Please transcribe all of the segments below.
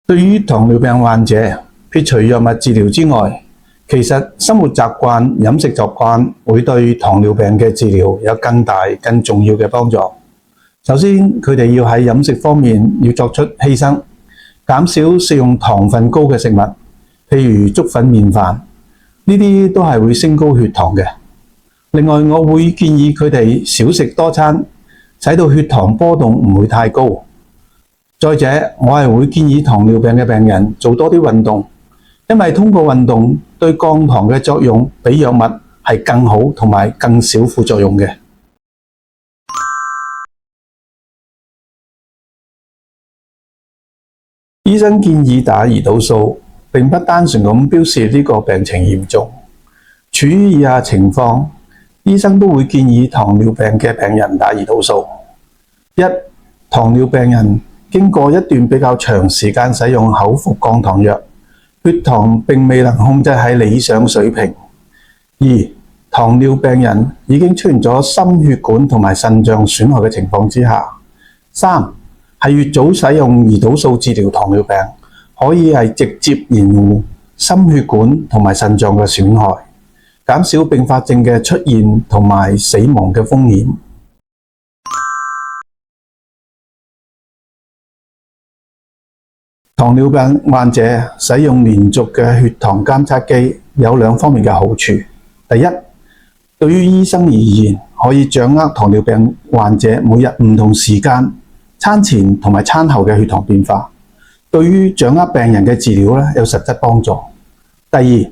對於糖尿病患者，撇除藥物治療之外，其實生活習慣、飲食習慣會對糖尿病嘅治療有更大、更重要嘅幫助。首先，佢哋要喺飲食方面要作出犧牲，減少食用糖分高嘅食物，譬如粥粉麵飯，呢啲都係會升高血糖嘅。另外，我會建議佢哋少食多餐，使到血糖波動唔會太高。再者，我係會建議糖尿病嘅病人做多啲運動，因為通過運動對降糖嘅作用比藥物係更好同埋更少副作用嘅。醫生建議打胰島素，並不單純咁標示呢個病情嚴重。處於以下情況，醫生都會建議糖尿病嘅病人打胰島素。一、糖尿病人經過一段比較長時間使用口服降糖藥，血糖並未能控制喺理想水平。二、糖尿病人已經出現咗心血管同埋腎臟損害嘅情況之下。三、係越早使用胰島素治療糖尿病，可以係直接延緩心血管同埋腎臟嘅損害，減少併發症嘅出現同埋死亡嘅風險。糖尿病患者使用連續嘅血糖監測機有兩方面嘅好處。第一，對於醫生而言，可以掌握糖尿病患者每日唔同時間餐前同埋餐後嘅血糖變化，對於掌握病人嘅治療有實質幫助。第二，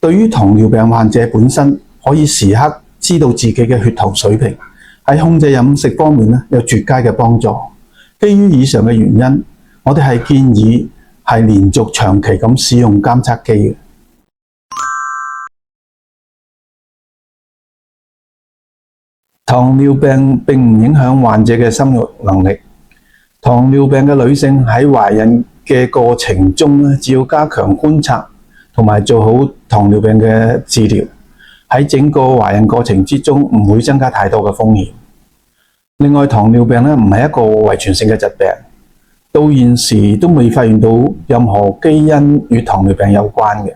對於糖尿病患者本身，可以時刻知道自己嘅血糖水平，喺控制飲食方面有絕佳嘅幫助。基於以上嘅原因，我哋係建議係連續長期咁使用監測機嘅。糖尿病並唔影響患者嘅生育能力。糖尿病嘅女性喺懷孕嘅過程中只要加強觀察同埋做好糖尿病嘅治療，喺整個懷孕過程之中唔會增加太多嘅風險。另外，糖尿病唔係一個遺傳性嘅疾病，到現時都未發現到任何基因與糖尿病有關嘅。